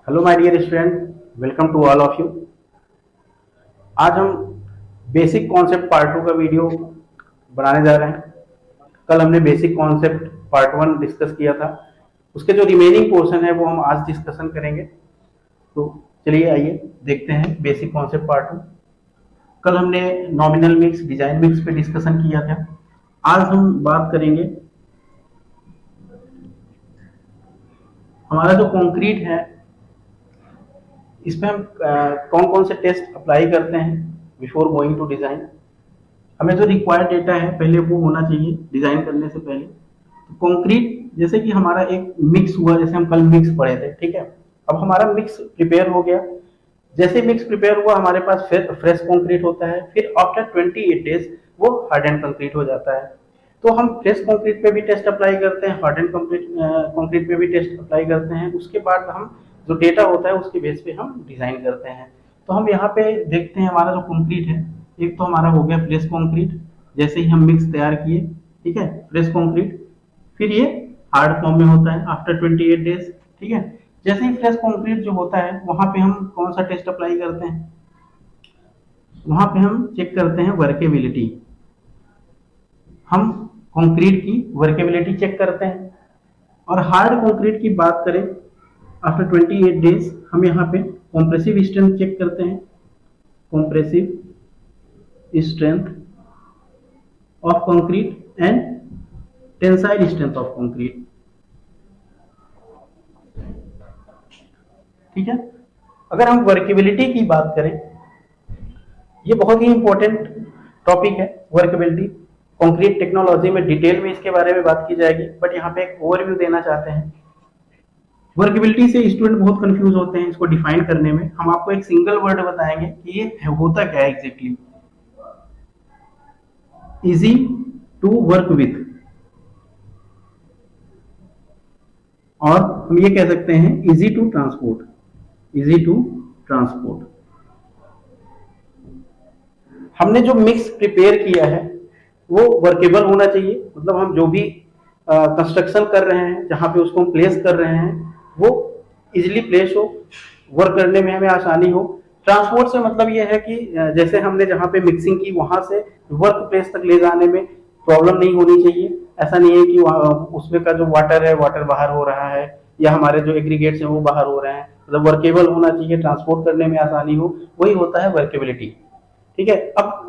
Hello my dear student, welcome to all of you. आज हम basic concept part 2 का video बनाने जा रहे हैं। कल हमने बेसिक कॉन्सेप्ट पार्ट 1 डिस्कस किया था, उसके जो रिमेनिंग पोर्शन है वो हम आज डिस्कशन करेंगे। तो चलिए आइए देखते हैं बेसिक कॉन्सेप्ट पार्ट 2। कल हमने नॉमिनल मिक्स, डिजाइन मिक्स पे डिस्कशन किया था। आज हम बात करेंगे हमारा जो कंक्रीट है, इसमें हम कौन कौन से टेस्ट अप्लाई करते हैं बिफोर गोइंग टू डिजाइन। हमें जो रिक्वायर्ड डेटा है पहले वो होना चाहिए डिजाइन करने से पहले। तो कंक्रीट जैसे कि हमारा एक मिक्स हुआ, जैसे हम कल मिक्स पढ़े थे, ठीक है। अब हमारा मिक्स प्रिपेयर हो गया। जैसे मिक्स प्रिपेयर हुआ हमारे पास फिर फ्रेश कंक्रीट होता है, फिर आफ्टर 28 डेज वो हार्डन कंक्रीट हो जाता है। तो हम फ्रेश कंक्रीट पे भी टेस्ट अप्लाई करते हैं, हार्डन कंक्रीट पे भी टेस्ट अप्लाई करते हैं। उसके बाद हम जो डेटा होता है उसके बेस पे हम डिजाइन करते हैं। तो हम यहाँ पे देखते हैं हमारा जो कंक्रीट है, एक तो हमारा हो गया फ्रेश कंक्रीट, जैसे ही हम मिक्स तैयार किए, ठीक है, फ्रेश कंक्रीट। फिर ये हार्ड फॉर्म में होता है आफ्टर 28 डेज, ठीक है। जैसे ही फ्रेश कंक्रीट जो होता है वहां पे हम कौन सा टेस्ट अप्लाई करते हैं, वहां पे हम चेक करते हैं वर्केबिलिटी। हम कंक्रीट की वर्केबिलिटी चेक करते हैं। और हार्ड कंक्रीट की बात करें, आफ्टर 28 डेज हम यहाँ पे कॉम्प्रेसिव स्ट्रेंथ चेक करते हैं, compressive strength of concrete and tensile strength of concrete, ठीक है। अगर हम वर्केबिलिटी की बात करें, ये बहुत ही इंपॉर्टेंट टॉपिक है वर्केबिलिटी। कंक्रीट टेक्नोलॉजी में डिटेल में इसके बारे में बात की जाएगी, बट यहाँ पे एक ओवरव्यू देना चाहते हैं। वर्केबिलिटी से स्टूडेंट बहुत कंफ्यूज होते हैं इसको डिफाइन करने में। हम आपको एक सिंगल वर्ड बताएंगे कि ये होता क्या है exactly. Easy to work with, और हम ये कह सकते हैं easy to transport, easy to transport. हमने जो मिक्स प्रिपेयर किया है वो वर्केबल होना चाहिए, मतलब हम जो भी कंस्ट्रक्शन कर रहे हैं, जहां पे उसको हम प्लेस कर रहे हैं, वो इजिली प्लेस हो, वर्क करने में हमें आसानी हो। ट्रांसपोर्ट से मतलब ये है कि जैसे हमने जहाँ पे मिक्सिंग की वहां से वर्क प्लेस तक ले जाने में प्रॉब्लम नहीं होनी चाहिए। ऐसा नहीं है कि उसमें का जो वाटर है वाटर बाहर हो रहा है, या हमारे जो एग्रीगेट्स हैं वो बाहर हो रहे हैं। मतलब वर्केबल होना चाहिए, ट्रांसपोर्ट करने में आसानी हो, वही होता है वर्केबिलिटी, ठीक है। अब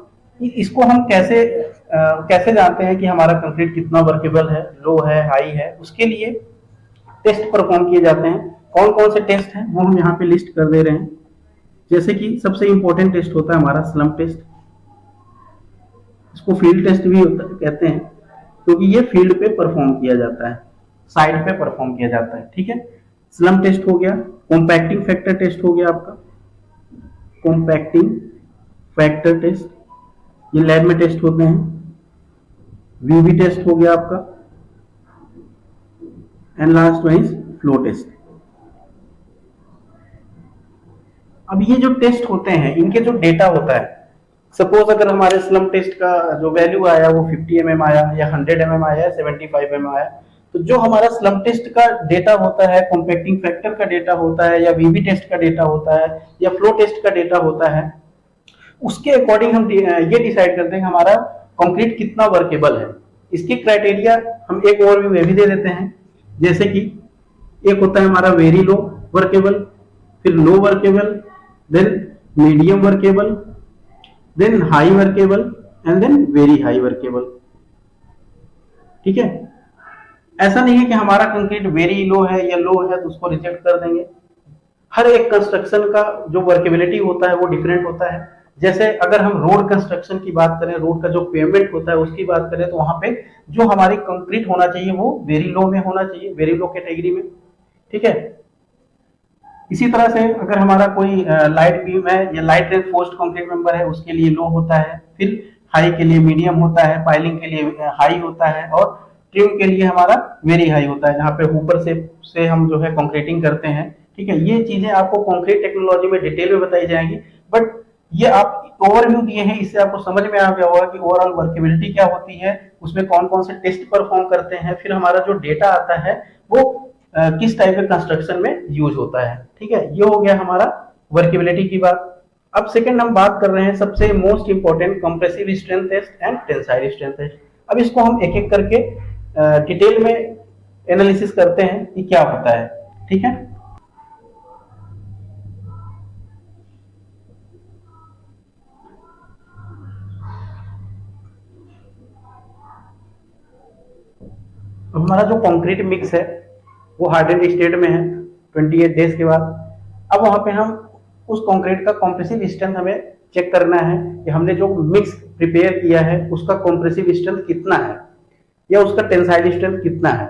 इसको हम कैसे जानते हैं कि हमारा कंक्रीट कितना वर्केबल है, लो है, हाई है। उसके लिए टेस्ट परफॉर्म किए जाते हैं। कौन कौन से टेस्ट हैं वो हम यहाँ पे लिस्ट कर दे रहे हैं। जैसे कि सबसे इंपॉर्टेंट टेस्ट होता है हमारा स्लम्प टेस्ट। इसको फील्ड टेस्ट भी कहते हैं, क्योंकि ये फील्ड पे परफॉर्म किया जाता है, साइड पे परफॉर्म किया जाता है, ठीक है। स्लम्प टेस्ट हो गया। कॉम्पैक्टिंग फैक्टर टेस्ट हो गया आपका, कॉम्पैक्टिंग फैक्टर टेस्ट, ये लैब में टेस्ट होते हैं। वीवी टेस्ट हो गया आपका, and last one is flow test. अब ये जो टेस्ट होते हैं इनके जो डेटा होता है, सपोज अगर हमारे स्लम टेस्ट का जो वैल्यू आया वो 50 mm आया, या 100 mm आया, 75 mm आया, तो जो हमारा स्लम टेस्ट का डेटा होता है, कॉम्पैक्टिंग फैक्टर का डेटा होता है, या वीवी टेस्ट का डेटा होता है, या फ्लो टेस्ट का डेटा होता है, उसके अकॉर्डिंग हम ये डिसाइड करते हैं कि हमारा कंक्रीट कितना वर्केबल है। इसके क्राइटेरिया हम एक और भी वे भी दे देते हैं। जैसे कि एक होता है हमारा वेरी लो वर्केबल, फिर low workable, then medium workable, then high workable, and then very high workable, ठीक है। ऐसा नहीं है कि हमारा कंक्रीट वेरी लो है या लो है तो उसको रिजेक्ट कर देंगे। हर एक कंस्ट्रक्शन का जो वर्केबिलिटी होता है वो डिफरेंट होता है। जैसे अगर हम रोड कंस्ट्रक्शन की बात करें, रोड का जो पेमेंट होता है उसकी बात करें, तो वहां पे जो हमारी कंक्रीट होना चाहिए वो वेरी लो में होना चाहिए, वेरी लो कैटेगरी में, ठीक है। इसी तरह से अगर हमारा कोई लाइट बीम है या लाइट रेनफोर्स्ड कंक्रीट मेंबर है, उसके लिए लो होता है। फिर हाई के लिए मीडियम होता है, पाइलिंग के लिए हाई होता है, और ट्रिम के लिए हमारा वेरी हाई होता है, जहाँ पे ऊपर से हम जो है कंक्रीटिंग करते हैं, ठीक है। ये चीजें आपको कंक्रीट टेक्नोलॉजी में डिटेल में बताई जाएंगी, बट ये आप ओवरव्यू दिए हैं, इससे आपको समझ में आ गया होगा कि ओवरऑल वर्केबिलिटी क्या होती है, उसमें कौन कौन से टेस्ट परफॉर्म करते हैं। फिर हमारा जो डेटा आता है वो किस टाइप के कंस्ट्रक्शन में यूज होता है। ठीक है, ये हो गया हमारा वर्केबिलिटी की बात। अब सेकंड हम बात कर रहे हैं सबसे most important compressive strength test and tensile strength test. अब इसको हम एक एक करके डिटेल में एनालिसिस करते हैं कि क्या होता है। ठीक है, हमारा जो कंक्रीट मिक्स है वो हार्डेंड स्टेट में है 28 डेज के बाद। अब वहां पे हम उस कंक्रीट का कॉम्प्रेसिव स्ट्रेंथ हमें चेक करना है कि हमने जो मिक्स प्रिपेयर किया है उसका कॉम्प्रेसिव स्ट्रेंथ कितना है या उसका टेंसाइल स्ट्रेंथ कितना है।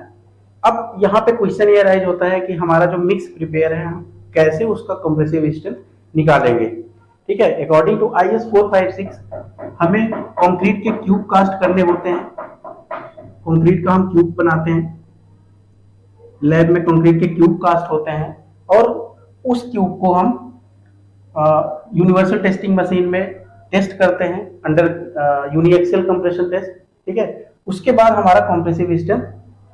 अब यहाँ पे क्वेश्चन ये राइज होता है कि हमारा जो मिक्स प्रिपेयर है हम कैसे उसका कॉम्प्रेसिव स्ट्रेंथ निकालेंगे। ठीक है, अकॉर्डिंग टू IS 456 हमें कंक्रीट के क्यूब कास्ट करने होते हैं। कंक्रीट का हम क्यूब बनाते हैं, लैब में कंक्रीट के क्यूब कास्ट होते हैं और उस क्यूब को हम यूनिवर्सल टेस्टिंग मशीन में टेस्ट करते हैं अंडर यूनिएक्सियल कंप्रेशन टेस्ट। ठीक है, उसके बाद हमारा कंप्रेसिव स्ट्रेंथ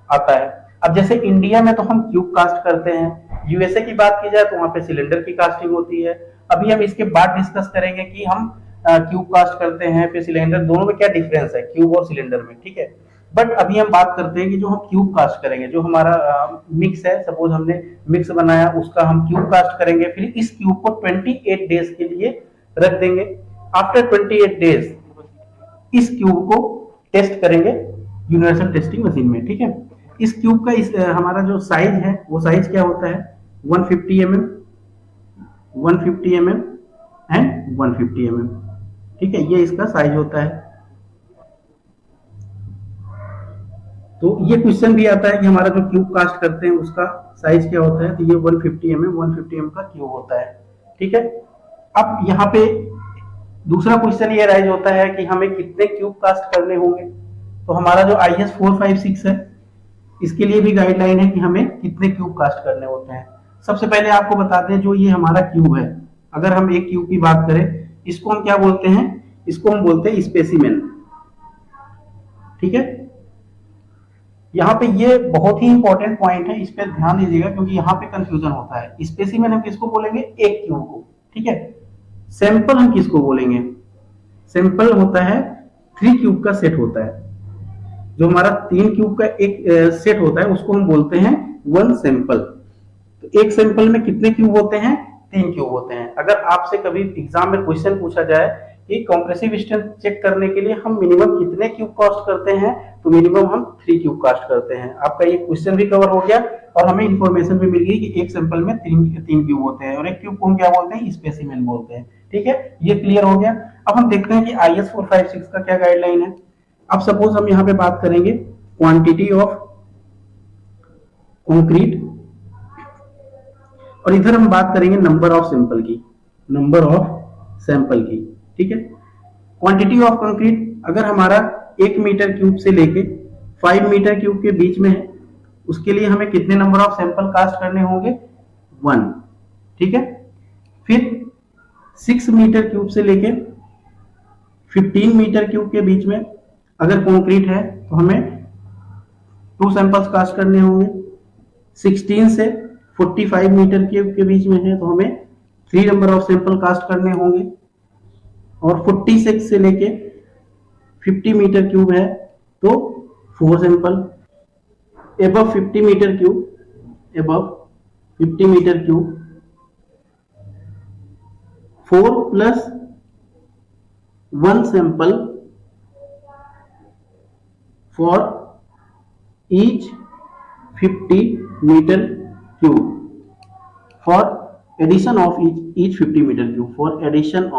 आता है। अब जैसे इंडिया में तो हम क्यूब कास्ट करते हैं, यूएसए की बात की जाए तो वहां पे सिलेंडर की कास्टिंग होती है। अभी हम इसके बाद डिस्कस करेंगे कि हम क्यूब कास्ट करते हैं फिर सिलेंडर, दोनों में क्या डिफरेंस है क्यूब और सिलेंडर में। ठीक है, बट अभी हम बात करते हैं कि जो हम क्यूब कास्ट करेंगे, जो हमारा मिक्स है, सपोज हमने मिक्स बनाया उसका हम क्यूब कास्ट करेंगे, फिर इस क्यूब को 28 डेज के लिए रख देंगे। आफ्टर 28 डेज इस क्यूब को टेस्ट करेंगे यूनिवर्सल टेस्टिंग मशीन में। ठीक है, इस क्यूब का हमारा जो साइज है वो साइज क्या होता है 150 mm, 150 mm एंड 150 mm। ठीक है, ये इसका साइज होता है। तो ये क्वेश्चन भी आता है कि हमारा जो क्यूब कास्ट करते हैं उसका साइज क्या होता है, तो ये 150 mm का क्यूब होता है। ठीक है, अब यहाँ पे दूसरा क्वेश्चन ये राइज होता है कि हमें कितने क्यूब कास्ट करने होंगे। तो हमारा जो IS 456 है इसके लिए भी गाइडलाइन है कि हमें कितने क्यूब कास्ट करने होते हैं। सबसे पहले आपको बता दें, जो ये हमारा क्यूब है, अगर हम एक क्यूब की बात करें, इसको हम क्या बोलते हैं, इसको हम बोलते हैं स्पेसिमेन। ठीक है, यहाँ पे ये बहुत ही इंपॉर्टेंट पॉइंट है, इस पर ध्यान दीजिएगा क्योंकि यहाँ पे कंफ्यूजन होता है। स्पेसिमेन हम किसको बोलेंगे, एक क्यूब को। ठीक है, सैंपल हम किसको बोलेंगे, सैंपल होता है 3 क्यूब का सेट होता है। जो हमारा 3 क्यूब का एक सेट होता है उसको हम बोलते हैं 1 सैंपल। तो एक सैंपल में कितने क्यूब होते हैं, 3 क्यूब होते हैं। अगर आपसे कभी एग्जाम में क्वेश्चन पूछा जाए कि कंप्रेसिव स्ट्रेंथ चेक करने के लिए हम मिनिमम कितने क्यूब कास्ट करते हैं, तो मिनिमम हम 3 क्यूब कास्ट करते हैं। आपका ये क्वेश्चन भी कवर हो गया और हमें इंफॉर्मेशन भी मिल गई कि एक सैंपल में 3 क्यूब होते हैं और एक क्यूब को हम क्या बोलते हैं, स्पेसिमेन बोलते हैं। ठीक है, ये क्लियर हो गया। अब हम देखते हैं कि IS 456 का क्या गाइडलाइन है। अब सपोज हम यहाँ पे बात करेंगे क्वांटिटी ऑफ कंक्रीट और इधर हम बात करेंगे नंबर ऑफ सैंपल की, नंबर ऑफ सैंपल की। ठीक है, क्वांटिटी ऑफ कंक्रीट अगर हमारा 1 मीटर क्यूब से लेके 5 मीटर क्यूब के बीच में है, उसके लिए हमें कितने नंबर ऑफ सैंपल कास्ट करने होंगे, 1। ठीक है, फिर 6 मीटर क्यूब से लेके 15 मीटर क्यूब के बीच में अगर कंक्रीट है तो हमें 2 सैंपल्स कास्ट करने होंगे। 16 से 45 मीटर क्यूब के बीच में है तो हमें 3 नंबर ऑफ सैंपल कास्ट करने होंगे। और 46 से लेके 50 मीटर क्यूब है तो 4 sample. Above 50 metre cube, above 50 metre cube 4 plus 1 sample for each 50 meter cube, for addition of each 50 meter cube, for addition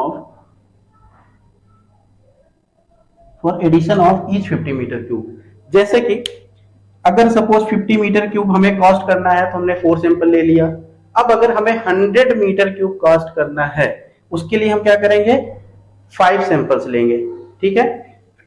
of each 50 meter cube। जैसे कि अगर सपोज 50 मीटर क्यूब हमें कास्ट करना है तो हमने 4 सैंपल ले लिया। अब अगर हमें 100 मीटर क्यूब कास्ट करना है उसके लिए हम क्या करेंगे, 5 सैंपल्स लेंगे। ठीक है,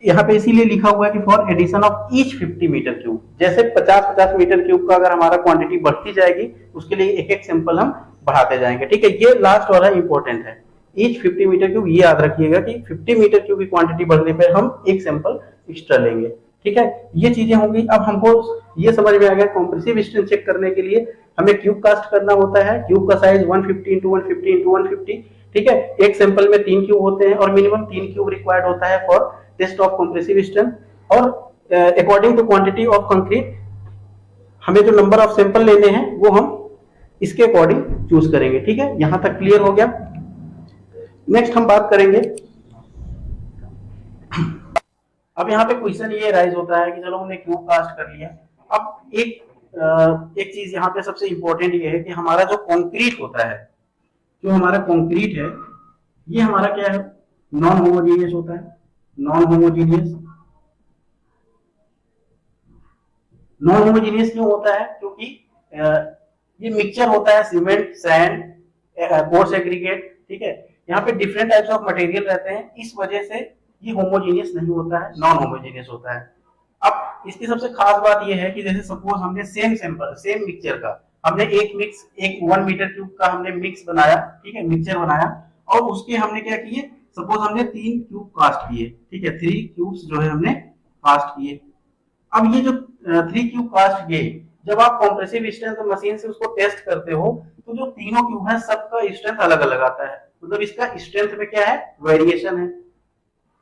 यहाँ पे इसीलिए लिखा हुआ है कि for addition of each 50 metre cube. जैसे 50-50 मीटर क्यूब का अगर हमारा क्वांटिटी बढ़ती जाएगी उसके लिए एक एक सैंपल हम बढ़ाते जाएंगे। ठीक है, ये लास्ट वाला इंपॉर्टेंट है, ईच 50 मीटर क्यूब। ये याद रखिएगा कि 50 मीटर क्यूब की क्वांटिटी बढ़ने पर हम एक सैंपल एक्स्ट्रा लेंगे। ठीक है, ये चीजें होंगी। अब हमको ये समझ में आ गया कॉम्प्रेसिव स्ट्रेंथ चेक करने के लिए हमें क्यूब कास्ट करना होता है। क्यूब का साइज 150 इंटू 150 इंटू 150, ठीक है। एक सैंपल में 3 क्यूब होते हैं और मिनिमम 3 क्यूब रिक्वायर्ड होता है for test of compressive strength. और according to quantity of concrete हमें जो नंबर ऑफ सैंपल लेने हैं वो हम इसके अकॉर्डिंग चूज करेंगे, ठीक है। यहां तक क्लियर हो गया। नेक्स्ट हम बात करेंगे, अब यहाँ पे क्वेश्चन ये राइज होता है कि चलो हमने क्यूब कास्ट कर लिया। अब एक चीज यहाँ पे सबसे इंपॉर्टेंट ये है कि हमारा जो कंक्रीट होता है, जो हमारा कंक्रीट है, ये हमारा क्या है, नॉन होमोजेनियस होता है। नॉन होमोजेनियस, नॉन होमोजेनियस क्यों होता है? क्योंकि ये मिक्सचर होता है सीमेंट, सैंड, कोर्स एग्रीगेट, ठीक है। यहाँ पे डिफरेंट टाइप्स ऑफ मटेरियल रहते हैं, इस वजह से ये होमोजेनियस नहीं होता है, नॉन होमोजेनियस होता है। अब इसकी सबसे खास बात ये है कि जैसे सपोज हमने सेम सैंपल, सेम मिक्सचर का हमने एक 1 मीटर क्यूब का हमने मिक्स बनाया, ठीक है, मिक्सचर बनाया, और उसके हमने क्या किए, सपोज हमने 3 क्यूब कास्ट किए, ठीक है, 3 क्यूब्स जो है हमने कास्ट किए। अब ये जो 3 क्यूब कास्ट किए, जब आप कॉम्प्रेसिव स्ट्रेंथ मशीन से उसको टेस्ट करते हो तो जो तीनों क्यूब है सबका स्ट्रेंथ अलग अलग आता है, मतलब इसका स्ट्रेंथ में क्या है, वेरिएशन है।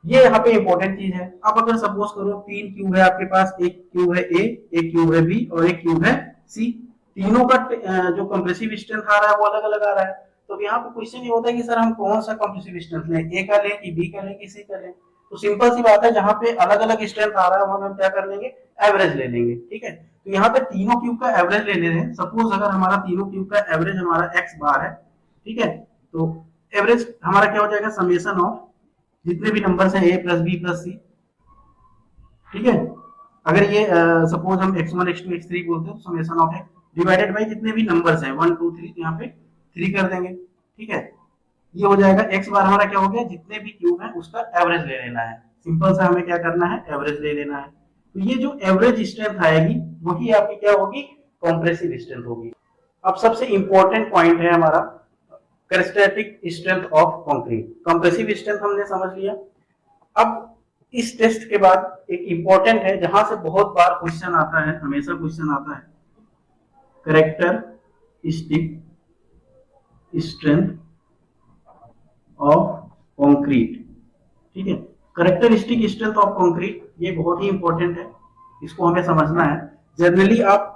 ये यहाँ पे इंपॉर्टेंट चीज है। अब अगर सपोज करो 3 क्यूब है आपके पास, एक क्यूब है ए, एक क्यूब है बी और एक क्यूब है सी, तीनों का जो कंप्रेसिव स्ट्रेंथ आ रहा है वो अलग अलग आ रहा है। तो यहाँ पे क्वेश्चन ये होता है कि सर हम कौन सा कंप्रेसिव स्ट्रेंथ लें, ए का लें कि बी का लें कि सी का लें? तो सिंपल सी बात है, जहाँ पे अलग अलग स्ट्रेंथ आ रहा है वहां हम क्या कर लेंगे, एवरेज ले लेंगे, ठीक है। तो यहाँ पे तीनों क्यूब का एवरेज ले ले रहे हैं। सपोज अगर हमारा तीनों क्यूब का एवरेज हमारा एक्स बार है, ठीक है, तो एवरेज हमारा क्या हो जाएगा, समेशन ऑफ जितने भी नंबर्स हैं ए प्लस बी प्लस सी, ठीक है। अगर ये सपोज हम x1 x2 x3 बोलते हैं तो summation of x divided by जितने भी नंबर्स हैं 1 2 3, तो यहाँ पे 3 कर देंगे, ठीक है। ये हो जाएगा x बार हमारा क्या हो गया, जितने भी क्यूब है उसका एवरेज ले लेना है। सिंपल सा हमें क्या करना है, एवरेज ले लेना है। तो ये जो एवरेज स्ट्रेंथ आएगी वही आपकी क्या होगी, कॉम्प्रेसिव स्ट्रेंथ होगी। अब सबसे इंपॉर्टेंट पॉइंट है हमारा characteristic strength of concrete. Compressive strength हमने समझ लिया। अब इस टेस्ट के बाद एक इंपॉर्टेंट है जहां से बहुत बार क्वेश्चन आता है, हमेशा क्वेश्चन आता है, कैरेक्टरिस्टिक स्ट्रेंथ ऑफ कंक्रीट, ठीक है। कैरेक्टरिस्टिक स्ट्रेंथ ऑफ कंक्रीट ये बहुत ही इंपॉर्टेंट है, इसको हमें समझना है। जनरली आप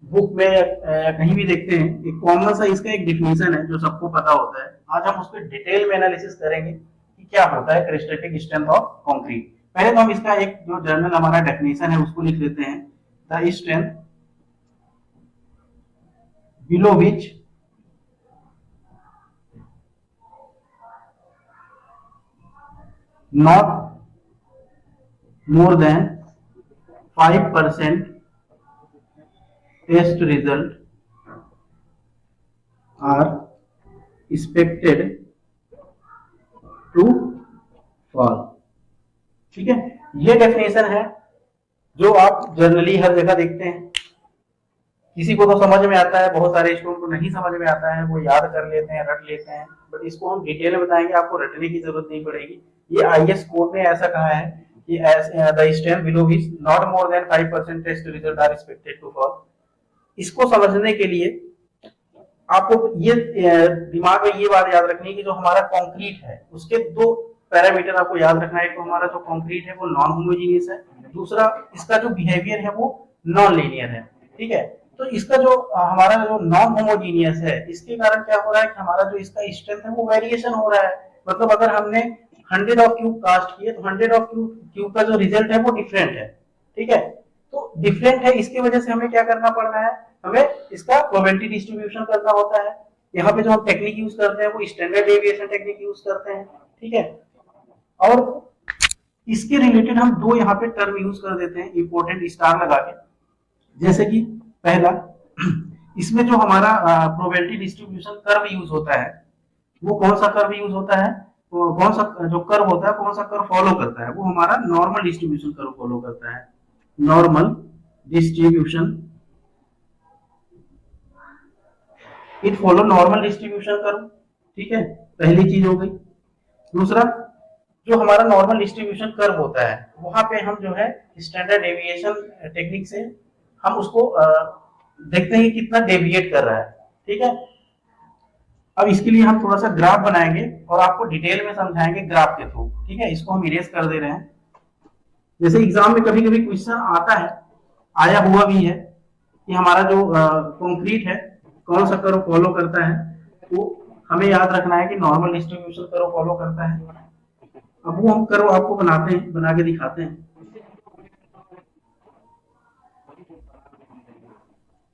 बुक में या कहीं भी देखते हैं, एक कॉमन सा इसका एक डिफिनेशन है जो सबको पता होता है। आज हम उसके डिटेल में एनालिसिस करेंगे कि क्या होता है कैरेक्टरिस्टिक स्ट्रेंथ ऑफ कंक्रीट। पहले तो हम इसका एक जो जर्नल हमारा डेफिनेशन है उसको लिख लेते हैं, the strength below which not more than 5% test result are expected to fall, ठीक है। ये डेफिनेशन है जो आप जनरली हर जगह देखते हैं। किसी को तो समझ में आता है, बहुत सारे स्टूडेंट को नहीं समझ में आता है, वो याद कर लेते हैं, रट लेते हैं, बट इसको हम डिटेल में बताएंगे, आपको रटने की जरूरत नहीं पड़ेगी। ये आईएएस कोड ने ऐसा कहा है कि the strength below which not more than 5% test result are expected to fall. इसको समझने के लिए आपको ये दिमाग में ये बात याद रखनी है कि जो हमारा कंक्रीट है उसके 2 पैरामीटर आपको याद रखना है। एक तो हमारा जो कंक्रीट है वो नॉन होमोजेनियस है, दूसरा इसका जो बिहेवियर है वो नॉन लीनियर है, ठीक है। तो इसका जो हमारा जो नॉन होमोजेनियस है, इसके कारण क्या हो रहा है कि हमारा जो इसका स्ट्रेंथ है वो वेरिएशन हो रहा है। मतलब अगर हमने 100 ऑफ क्यूब कास्ट किए तो 100 ऑफ क्यूब का जो रिजल्ट है वो डिफरेंट है, ठीक है। तो डिफरेंट है, इसकी वजह से हमें क्या करना पड़ रहा है, हमें इसका प्रोबेबिलिटी डिस्ट्रीब्यूशन करना होता है। यहाँ पे जो हम टेक्निक यूज करते हैं वो स्टैंडर्ड डेविएशन टेक्निक यूज करते हैं, ठीक है। और इसके रिलेटेड हम 2 यहाँ पे टर्म यूज कर देते हैं इंपॉर्टेंट स्टार लगा के। जैसे कि पहला, इसमें जो हमारा प्रोबेबिलिटी डिस्ट्रीब्यूशन कर्व यूज होता है वो कौन सा कर्व यूज होता है, वो कौन सा जो कर्व होता है, कौन सा कर्व फॉलो करता है, वो हमारा नॉर्मल डिस्ट्रीब्यूशन कर्व फॉलो करता है। Normal distribution, it follow normal distribution curve, ठीक है, पहली चीज हो गई। दूसरा, जो हमारा नॉर्मल डिस्ट्रीब्यूशन कर्व होता है वहां पे हम जो है स्टैंडर्ड डेविएशन टेक्निक से हम उसको देखते हैं कि कितना डेविएट कर रहा है। ठीक है, अब इसके लिए हम थोड़ा सा ग्राफ बनाएंगे और आपको डिटेल में समझाएंगे ग्राफ के थ्रू। ठीक है, इसको हम इरेज कर दे रहे हैं। जैसे एग्जाम में कभी कभी क्वेश्चन आता है, आया हुआ भी है, कि हमारा जो कंक्रीट है कौन सा कर्व फॉलो करता है, तो हमें याद रखना है कि नॉर्मल डिस्ट्रीब्यूशन कर्व फॉलो करता है। अब वो हम कर्व आपको बनाते हैं, बना के दिखाते हैं।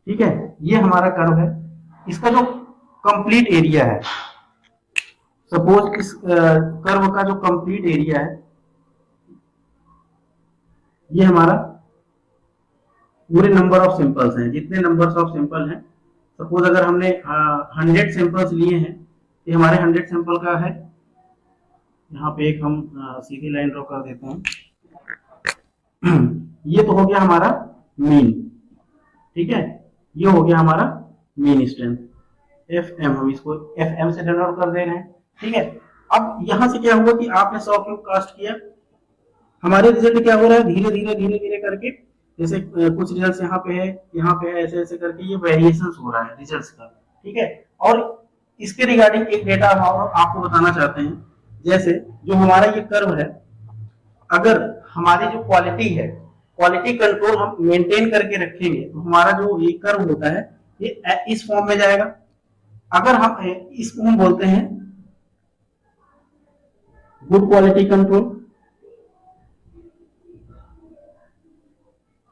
ठीक है, ये हमारा कर्व है। इसका जो कंप्लीट एरिया है, सपोज इस कर्व का जो कंप्लीट एरिया है, ये हमारा पूरे नंबर ऑफ सिंपल्स हैं, जितने नंबर्स ऑफ सिंपल हैं। सपोज अगर हमने 100 सैंपल्स लिए हैं, ये हमारे 100 सैंपल का है। यहाँ पे एक हम सीधी लाइन ड्रॉ कर देते हैं। ये तो हो गया हमारा मीन। ठीक है, ये हो गया हमारा मीन स्ट्रेंथ FM, हम इसको FM से डिनोट कर दे रहे हैं। ठीक है, अब यहां से क्या हुआ कि आपने 100 क्यूब कास्ट किया, हमारे रिजल्ट क्या हो रहा है, धीरे धीरे करके, जैसे कुछ रिजल्ट यहाँ पे है, ऐसे ऐसे करके ये वेरिएशन हो रहा है रिजल्ट्स का। ठीक है, और इसके रिगार्डिंग एक डेटा हम आपको बताना चाहते हैं। जैसे जो हमारा ये कर्व है, अगर हमारी जो क्वालिटी है, क्वालिटी कंट्रोल हम मेंटेन करके रखेंगे तो हमारा जो ये कर्व होता है ये इस फॉर्म में जाएगा। अगर हम इसको हम बोलते हैं गुड क्वालिटी कंट्रोल।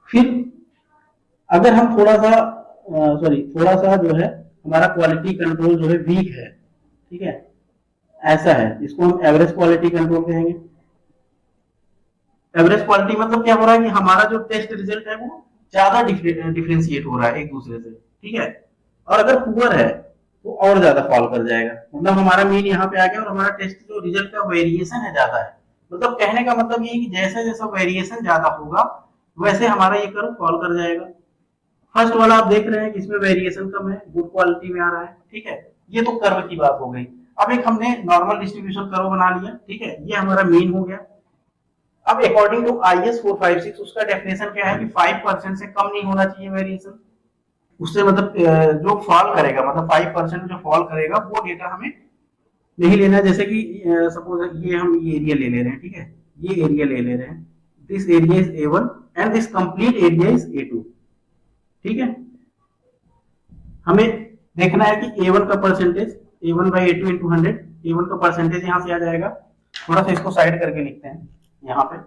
फिर अगर हम थोड़ा सा जो है हमारा क्वालिटी कंट्रोल जो है वीक है, ठीक है, ऐसा है, इसको हम एवरेज क्वालिटी कंट्रोल कहेंगे। एवरेज क्वालिटी मतलब क्या हो रहा है कि हमारा जो टेस्ट रिजल्ट है वो ज्यादा डिफरेंशिएट हो रहा है एक दूसरे से। ठीक है, और अगर पुअर है तो और ज्यादा फॉल कर जाएगा, मतलब हमारा मीन यहाँ पे आ गया और हमारा टेस्ट जो रिजल्ट का वेरिएशन है ज्यादा है। मतलब कहने का मतलब ये है कि जैसे जैसा वेरिएशन ज्यादा होगा वैसे हमारा ये कर्व फॉल कर जाएगा। फर्स्ट वाला आप देख रहे हैं कि इसमें वेरिएशन कम है, गुड क्वालिटी में आ रहा है। ठीक है, ये तो कर्व की बात हो गई। अब एक हमने नॉर्मल डिस्ट्रीब्यूशन कर्व बना लिया। ठीक है, ये हमारा मीन हो गया। अब अकॉर्डिंग टू IS 456 उसका डेफिनेशन क्या है कि 5% से कम नहीं होना चाहिए वेरिएशन। उससे मतलब जो फॉल करेगा, मतलब 5% जो फॉल करेगा वो डेटा हमें नहीं लेना। जैसे कि सपोज ये हम ये एरिया ले ले रहे हैं। ठीक है, ये एरिया ले ले रहे हैं, this area is A1 and this complete area is A2। ठीक है, हमें देखना है कि A1 का percentage, A1 by A2 into 100, A1 का परसेंटेज यहाँ से आ जाएगा। थोड़ा सा इसको साइड करके लिखते हैं यहाँ पे,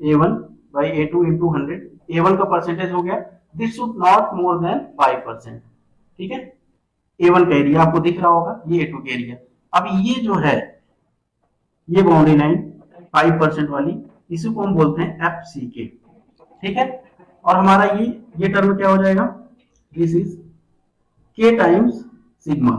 A1 by A2 into 100, A1 का परसेंटेज हो गया, this should not more than 5%। ठीक है, A1 का एरिया आपको दिख रहा होगा, ये A2 का एरिया। अब ये जो है ये बाउंड्री लाइन 5% वाली, इसी को हम बोलते हैं FCK। ठीक है, और हमारा ये टर्म क्या हो जाएगा, this is K times sigma.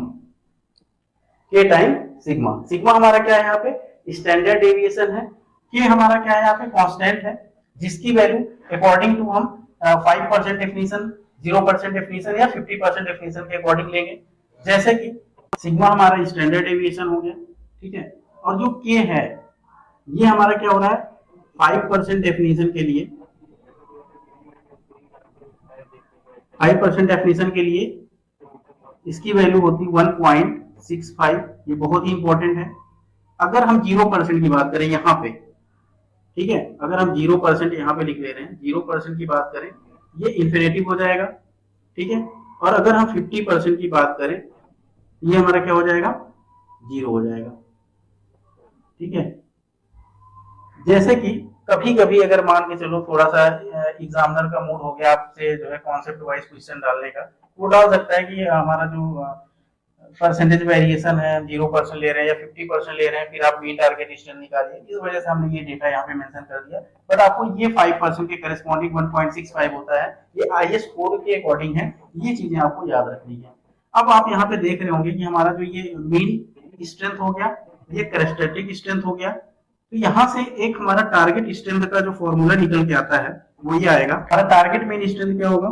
K time sigma, sigma हमारा क्या है यहाँ पे, स्टैंडर्ड डेविएशन है। K हमारा क्या है यहाँ पे, कांस्टेंट है, जिसकी वैल्यू अकॉर्डिंग टू हम 5% डेफिनेशन, 0% डेफिनेशन या 50% डेफिनेशन के अकॉर्डिंग लेंगे। जैसे कि सिग्मा हमारा स्टैंडर्ड डेविएशन हो गया। ठीक है, और जो K है ये हमारा क्या हो रहा है, 5% डेफिनेशन के लिए, 5% डेफिनेशन के लिए इसकी वैल्यू होती 1.65। ये बहुत ही इंपॉर्टेंट है। अगर हम 0% की बात करें यहाँ पे, ठीक है, अगर हम 0% यहाँ पे लिख ले रहे हैं, 0% की बात करें, ये इंफिनिटिव हो जाएगा। ठीक है, और अगर हम 50% की बात करें, ये हमारा क्या हो जाएगा, 0 हो जाएगा। ठीक है, जैसे कि कभी कभी अगर मान के चलो थोड़ा सा एग्जामिनर का मूड हो गया आपसे जो है कॉन्सेप्ट वाइज क्वेश्चन डालने का, वो डाल सकता है कि हमारा जो परसेंटेज वेरिएशन है 0% ले रहे हैं या 50% ले रहे हैं, फिर आप मीन टारगेट डिस्टेंस निकालिए। इस वजह से हमने ये डेटा यहाँ पे मेंशन कर दिया। बट आपको ये 5% के करेस्पॉन्डिंग 1.65 होता है, ये IS कोड के अकॉर्डिंग है, ये चीजें आपको याद रखनी है। अब आप यहाँ पे देख रहे होंगे कि हमारा जो ये मीन स्ट्रेंथ हो गया, ये करेस्टेटिक स्ट्रेंथ हो गया। तो यहाँ से एक हमारा टारगेट स्ट्रेंथ का जो फॉर्मूला निकल के आता है वो ये आएगा। हमारा टारगेट मीन स्ट्रेंथ क्या होगा,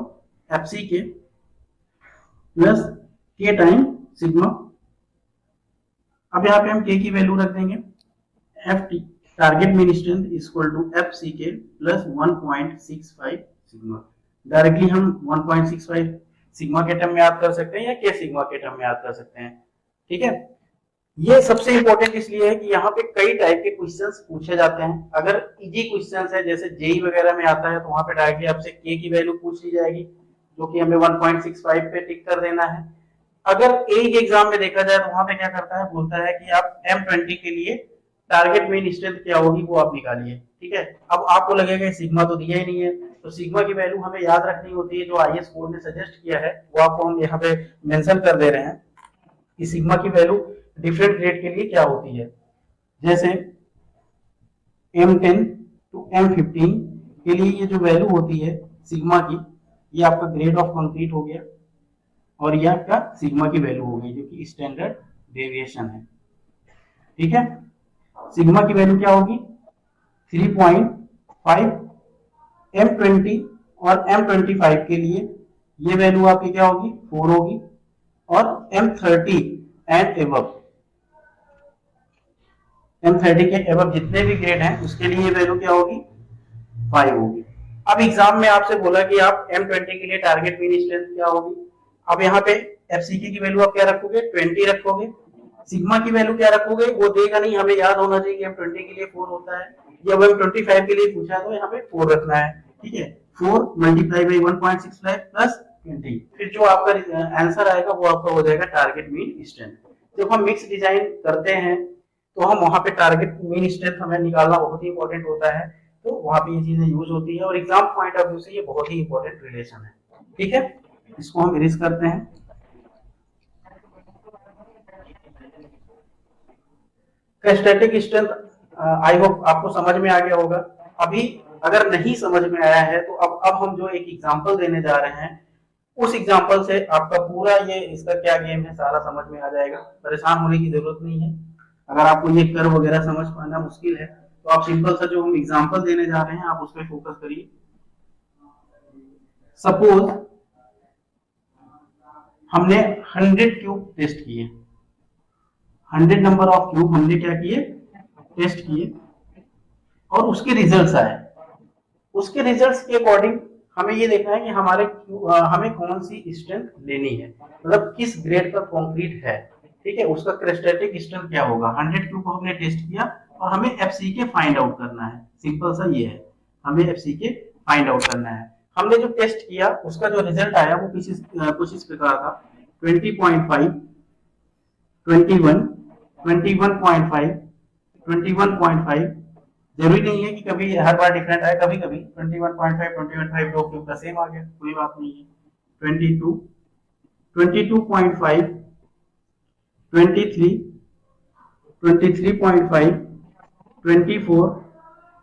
FCK plus K time sigma. अब यहाँ पे हम K की वैल्यू रख देंगे F T target mean strength equal to F C K plus 1.65 sigma. Directly हम 1.65 सिग्मा के टर्म में याद कर सकते हैं या के सिग्मा के टर्म में याद कर सकते हैं। ठीक है, ये सबसे इंपॉर्टेंट इसलिए है कि यहाँ पे कई टाइप के क्वेश्चंस पूछे जाते हैं। अगर इजी क्वेश्चंस है जैसे जेई वगैरह में आता है तो वहां पे डायरेक्टली आपसे के की वैल्यू पूछ ली जाएगी जो कि हमें 1.65 पे टिक कर देना है। अगर एक एग्जाम में देखा जाए तो वहां पे क्या करता है, बोलता है कि आप M20 के लिए टारगेट मीन स्ट्रेंथ क्या होगी वो आप निकालिए। ठीक है, अब आपको लगेगा सिग्मा तो दिया ही नहीं है, तो सिग्मा की वैल्यू हमें याद रखनी होती है। जो IS कोड ने सजेस्ट किया है वो आपको हम यहाँ पे मेंशन कर दे रहे हैं कि सिग्मा की वैल्यू डिफरेंट ग्रेड के लिए क्या होती है। जैसे M10 टू M15 के लिए ये जो वैल्यू होती है सिग्मा की, ये आपका ग्रेड ऑफ कंक्रीट हो गया और ये आपका सिग्मा की वैल्यू हो गई जो कि स्टैंडर्ड डेविएशन है। ठीक है, सिग्मा की वैल्यू क्या होगी 3.5। M20 और M25 के लिए ये वैल्यू आपकी क्या होगी 4 होगी और M30 एंड एबव, M30 के एबव जितने भी ग्रेड हैं उसके लिए ये वैल्यू क्या होगी 5 होगी। अब एग्जाम में आपसे बोला कि आप M20 के लिए टारगेट मीन स्ट्रेंथ क्या होगी। अब यहाँ पे FCK की वैल्यू आप क्या रखोगे 20 रखोगे, सिग्मा की वैल्यू क्या रखोगे वो देगा नहीं, हमें याद होना चाहिए कि M20 के लिए 4 होता है या M25 के लिए पूछा तो यहाँ पे 4 रखना है। ठीक है, 4 मल्टीप्लाई बाई 1.65 प्लस 20, फिर जो आपका आंसर आएगा वो आपका हो जाएगा टारगेट मीन स्ट्रेंथ। जब हम मिक्स डिजाइन करते हैं तो हम वहां पे टारगेट मीन स्ट्रेंथ हमें निकालना बहुत ही इंपॉर्टेंट होता है, तो वहां पे ये चीजें यूज होती है और एग्जाम पॉइंट ऑफ व्यू से ये बहुत ही इंपॉर्टेंट रिलेशन है। ठीक है, इसको हम इरेज करते हैं। स्टैटिक स्ट्रेंथ आई होप आपको समझ में आ गया होगा। अभी अगर नहीं समझ में आया है तो अब हम जो एक एग्जांपल देने जा रहे हैं उस एग्जांपल से आपका पूरा ये इसका क्या गेम है सारा समझ में आ जाएगा। परेशान होने की जरूरत नहीं है। अगर आपको ये कर्व वगैरह समझ पाना मुश्किल है तो आप सिंपल सा जो हम एग्जांपल देने जा रहे हैं आप उस पर फोकस करिए। सपोज हमने 100 क्यूब टेस्ट किए, 100 नंबर ऑफ क्यूब हमने क्या किए टेस्ट किए और उसके रिजल्ट्स आए। उसके रिजल्ट्स के अकॉर्डिंग हमें ये देखना है कि हमें कौन सी स्ट्रेंथ लेनी है, मतलब किस ग्रेड का कंक्रीट है। ठीक है, उसका क्रेस्टेटिक स्ट्रेंथ क्या होगा। 100 क्यूब को हमने टेस्ट किया और हमें FCK फाइंड आउट करना है। सिंपल सा ये है, हमें FCK फाइंड आउट करना है। हमने जो टेस्ट किया उसका जो रिजल्ट आया वो कुछ इस प्रकार था 20.5, 21, 21.5, 21.5। जरूरी नहीं है कि कभी हर बार डिफरेंट आए, कभी कभी 21.5, 21.5 दो क्यूब का सेम आ गया, कोई बात नहीं है। 22, 22.5, 23, 23.5, 24,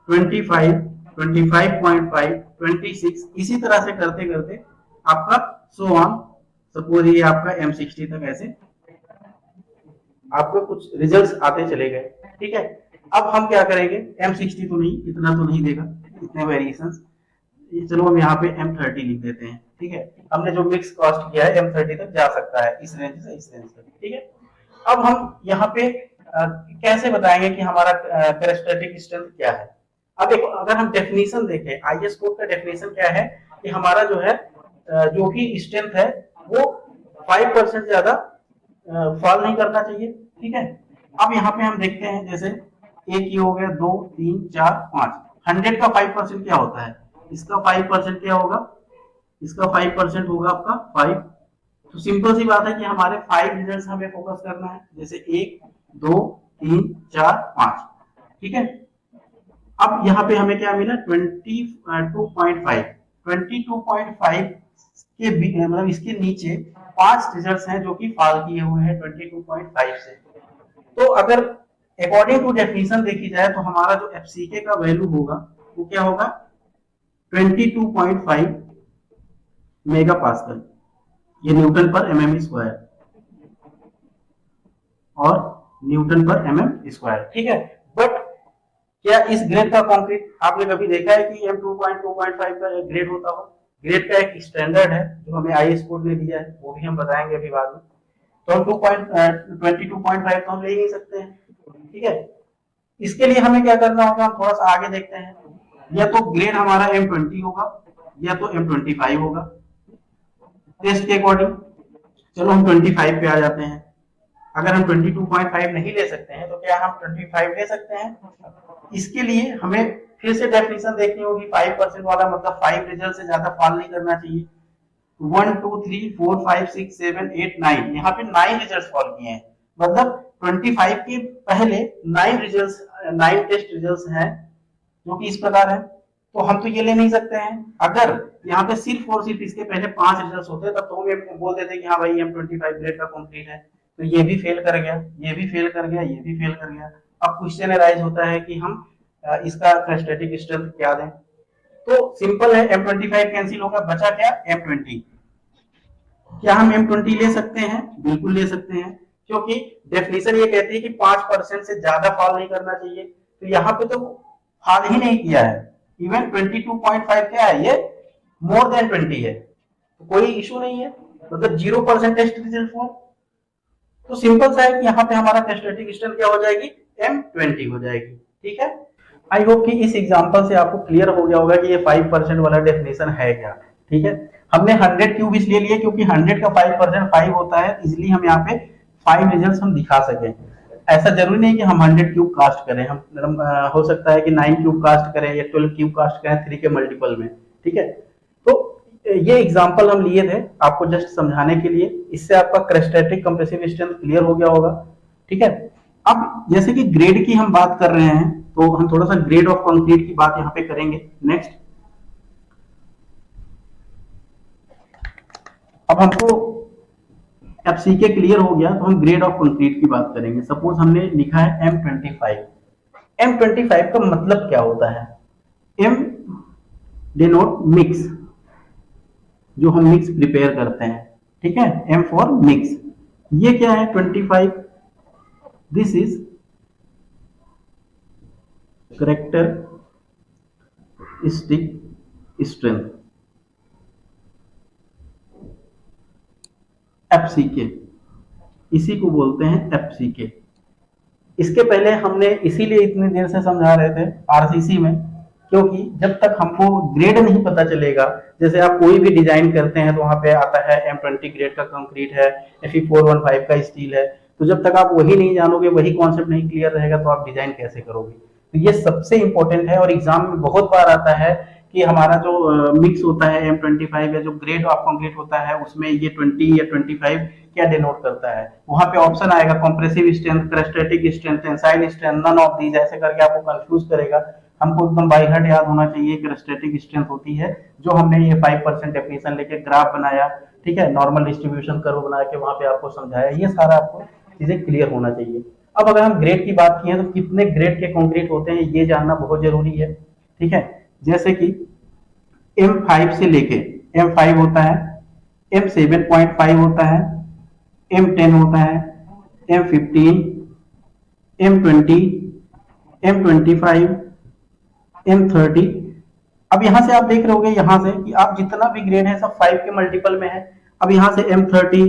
25, 25.5, 26, इसी तरह से करते करते आपका सो ऑन। सपोज ये आपका M60 तक ऐसे आपको कुछ रिजल्ट्स आते चले गए। ठीक है, अब हम क्या करेंगे, M60 तो नहीं, इतना तो नहीं देगा, इतने वेरिएशंस, चलो हम यहाँ पे M30 लिख देते हैं। ठीक है, हमने जो मिक्स कॉस्ट किया है M30 तक जा सकता है, इस रेंज से इस रेंज तक। ठीक है, अब हम यहाँ पे कैसे बताएंगे कि हमारा कैरेक्टरिस्टिक स्ट्रेंथ क्या है। अब एक अगर हम डेफिनेशन देखें, IS कोड का डेफिनेशन क्या है कि हमारा जो है जो भी स्ट्रेंथ है वो 5% ज्यादा फॉल नहीं करना चाहिए। ठीक है, अब यहाँ पे हम देखते हैं जैसे एक ही हो गया, 2, 3, 4, 5। 100 का 5% क्या होता है, इसका 5% क्या होगा, इसका 5% होगा आपका 5। तो सिंपल सी बात है कि हमारे 5 रिजल्ट्स हमें फोकस करना है, जैसे 1, 2, 3, 4, 5। ठीक है, अब यहाँ पे हमें क्या मिला 22.5। 22.5 के मतलब इसके नीचे 5 रिजल्ट्स हैं जो कि फॉल किए हुए हैं 22.5 से। तो अगर अकॉर्डिंग टू डेफिनेशन देखी जाए तो हमारा जो FCK का वैल्यू होगा वो क्या होगा 22.5 मेगा पास्कल, ये न्यूटन पर mm स्क्वायर और न्यूटन पर mm स्क्वायर। ठीक है, बट क्या इस ग्रेड का कंक्रीट आपने कभी देखा है कि M2.2.5 का ग्रेड होता हो। ग्रेड का एक स्टैंडर्ड है जो हमें IS कोड ने दिया है, वो भी हम बताएंगे अभी बाद में। तो हम 22.5 तो हम ले ही नहीं सकते हैं। ठीक है, इसके लिए हमें क्या करना होगा, हम थोड़ा सा आगे देखते हैं। या तो ग्रेड हमारा M20 होगा या तो M25 होगा टेस्ट के अकॉर्डिंग। चलो हम 25 पे आ जाते हैं। अगर हम 22.5 नहीं ले सकते हैं तो क्या हम 25 ले सकते हैं? इसके लिए हमें फिर से डेफिनेशन देखनी होगी। 5% वाला मतलब 5 रिजल्ट से ज्यादा फॉल नहीं करना चाहिए। 1 2 3 4 5 6 7 8 9, यहाँ पे 9 रिजल्ट फॉल किए हैं, मतलब 25 के पहले 9 रिजल्ट्स, 9 टेस्ट रिजल्ट्स हैं जो कि इस प्रकार है। तो हम तो ये ले नहीं सकते हैं। अगर यहाँ पे सिर्फ और सिर्फ इसके पहले 5 रिजल्ट्स होते तब तो हम बोल देते कि हाँ भाई M25 ग्रेड का कंप्लीट है। तो ये भी फेल कर गया, ये भी फेल कर गया, ये भी फेल कर गया। अब क्वेश्चन अराइज होता है कि हम इसका क्राइस्टेटिक स्ट्रेंथ क्या दें। तो सिंपल है, M25 कैंसिल होगा, बचा क्या? M20। क्या हम M20 ले सकते हैं? बिल्कुल ले सकते हैं, क्योंकि डेफिनेशन ये कहती है कि 5% से ज्यादा फॉल नहीं करना चाहिए। तो यहाँ पे तो फॉल ही नहीं किया है। इवन 22.5 क्या है, ये मोर देन 20 है, तो कोई इशू नहीं है, मतलब 0% टेस्ट रिजल्ट फॉल। तो सिंपल सा है कि यहाँ पे हमारा टेस्टेटिक स्ट्रेंथ क्या हो जाएगी? M20 हो जाएगी। ठीक है, आई होप कि इस एग्जांपल से आपको क्लियर हो गया होगा कि ये 5% वाला डेफिनेशन है क्या। ठीक है, हमने 100 क्यूब इसलिए लिए क्योंकि 100 का 5% 5 होता है, इसलिए हम यहाँ पे 5 रिजल्ट्स हम दिखा सके। ऐसा जरूरी नहीं कि हम 100 क्यूब कास्ट करें, हम हो सकता है कि 9 क्यूब कास्ट करें या 12 क्यूब कास्ट करें 3 के मल्टीपल में। ठीक है, तो ये एग्जांपल हम लिए थे आपको जस्ट समझाने के लिए। इससे आपका क्राइस्टेटिक कंप्रेसिव स्ट्रेंथ क्लियर हो गया होगा। ठीक है, अब जैसे कि ग्रेड की हम बात कर रहे हैं तो हम थोड़ा सा ग्रेड ऑफ कंक्रीट की बात यहाँ पे करेंगे नेक्स्ट। अब हमको FCK क्लियर हो गया तो हम ग्रेड ऑफ कंक्रीट की बात करेंगे। सपोज हमने लिखा है M25। M25 का मतलब क्या होता है? M डिनोट मिक्स, जो हम मिक्स प्रिपेयर करते हैं। ठीक है, M फॉर मिक्स। ये क्या है 25? This is characteristic strength FCK, इसी को बोलते हैं FCK। इसके पहले हमने इसीलिए इतनी देर से समझा रहे थे RCC में, क्योंकि जब तक हमको ग्रेड नहीं पता चलेगा, जैसे आप कोई भी डिजाइन करते हैं तो वहां पे आता है M20 ग्रेड का कंक्रीट है, Fe415 का स्टील है, तो जब तक आप वही नहीं जानोगे, वही कॉन्सेप्ट नहीं क्लियर रहेगा तो आप डिजाइन कैसे करोगे। तो ये सबसे इंपॉर्टेंट है और एग्जाम में बहुत बार आता है कि हमारा जो मिक्स होता है M25 या जो ग्रेड ऑफ कंक्रीट होता है उसमें ये 20 या 25 क्या डिनोट करता है। वहां पे ऑप्शन आएगा कंप्रेसिव स्ट्रेंथ, क्राइस्टेटिक strength, tensile strength, none of these, ऐसे करके आपको कंफ्यूज करेगा। हमको एकदम बाय हार्ट याद होना चाहिए कि क्राइस्टेटिक स्ट्रेंथ होती है जो हमने ये 5% डेफिनेशन लेके ग्राफ बनाया, ठीक है, नॉर्मल डिस्ट्रीब्यूशन कर्व बना के वहां पे आपको समझाया, ये सारा आपको चीजें क्लियर होना चाहिए। अब अगर हम ग्रेड की बात की है तो कितने ग्रेड के कंक्रीट होते हैं ये जानना बहुत जरूरी है। ठीक है, जैसे कि M5 से लेके M5 होता है, M7.5 होता है, M10 होता है, M15, M20, M25, M30। अब यहां से आप देख रहे होगे यहां से कि आप जितना भी ग्रेड है सब 5 के मल्टीपल में है। अब यहां से M30,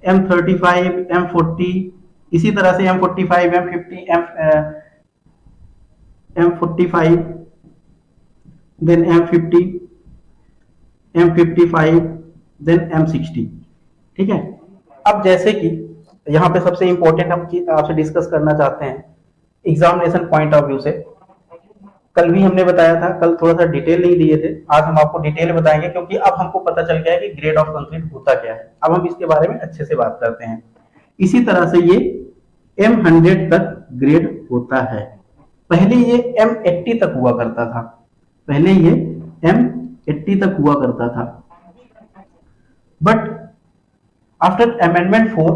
M35, M40, इसी तरह से M45, M50, M45, then M50, M55, then M60। ठीक है, अब जैसे कि यहाँ पे सबसे इंपॉर्टेंट हम चीज आपसे डिस्कस करना चाहते हैं एग्जामिनेशन पॉइंट ऑफ व्यू से। कल भी हमने बताया था, कल थोड़ा सा डिटेल नहीं दिए थे, आज हम आपको डिटेल बताएंगे क्योंकि अब हमको पता चल गया है कि ग्रेड ऑफ कंक्रीट होता क्या है। अब हम इसके बारे में अच्छे से बात करते हैं। इसी तरह से ये M100 तक ग्रेड होता है। पहले ये M80 तक हुआ करता था, पहले ये M80 तक हुआ करता था, बट आफ्टर अमेंडमेंट 4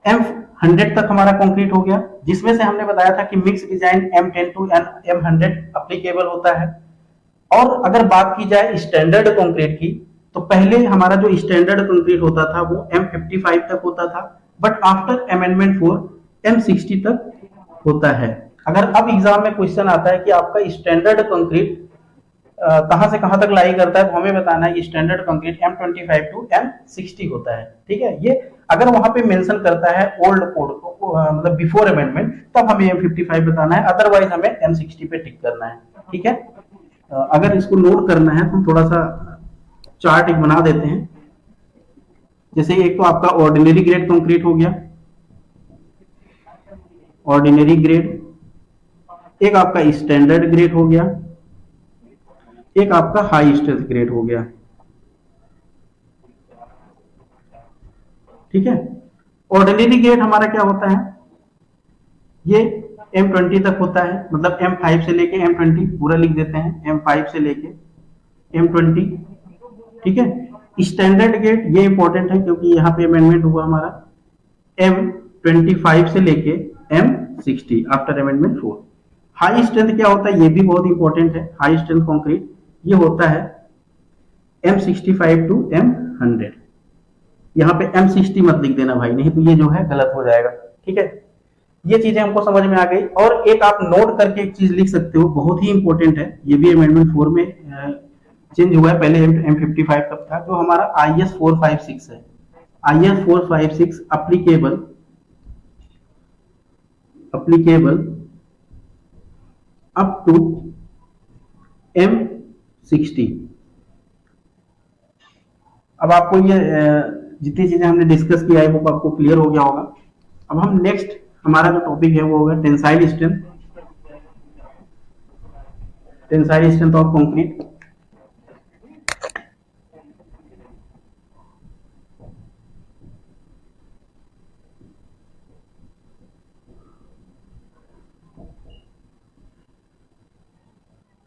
M100 तक हमारा कंक्रीट हो गया, जिसमें से हमने बताया था कि mix design M10 to M100 applicable होता है। और अगर बात की जाए स्टैंडर्ड कंक्रीट की तो पहले हमारा जो स्टैंडर्ड कंक्रीट होता था वो M55 तक होता था, बट आफ्टर अमेंडमेंट 4 M60 तक होता है। अगर अब एग्जाम में क्वेश्चन आता है कि आपका स्टैंडर्ड कंक्रीट कहां से कहां तक लाई करता है तो हमें बताना है कि standard concrete M25 to M60 होता है। ठीक है, ये अगर वहां पे मेंशन करता है ओल्ड कोड को, मतलब बिफोर अमेंडमेंट, तब हमें M55 बताना है, अदरवाइज हमें M60 पे टिक करना है। ठीक है, अगर इसको नोट करना है तो हम थोड़ा सा चार्ट एक बना देते हैं। जैसे एक तो आपका ऑर्डिनरी ग्रेड कंक्रीट हो गया, ऑर्डिनरी ग्रेड, एक आपका स्टैंडर्ड ग्रेड हो गया, एक आपका हाई स्ट्रेंथ ग्रेड हो गया। ठीक है, ऑर्डिनरी ग्रेड हमारा क्या होता है, ये M20 तक होता है, मतलब M5 से लेके M20 पूरा लिख देते हैं, M5 से लेके M20। ठीक है, स्टैंडर्ड ग्रेड ये इंपॉर्टेंट है क्योंकि यहाँ पे अमेंडमेंट हुआ हमारा M25 से लेके M60 after amendment 4। High strength क्या होता है, ये भी बहुत इंपॉर्टेंट है। हाई स्ट्रेंथ कंक्रीट ये होता है M65 टू M100। यहाँ पे M60 मत लिख देना भाई, नहीं तो ये जो है गलत हो जाएगा। ठीक है, ये चीजें हमको समझ में आ गई। और एक आप नोट करके एक चीज लिख सकते हो, बहुत ही इंपॉर्टेंट है, ये भी अमेंडमेंट 4 में चेंज हुआ है, पहले M55 तक था, जो हमारा IS 456 है। IS 456 applicable up to M60। अब आपको ये जितनी चीजें हमने डिस्कस किया है वो आपको क्लियर हो गया होगा। अब हम नेक्स्ट हमारा जो टॉपिक है वो होगा tensile strength, tensile strength of concrete.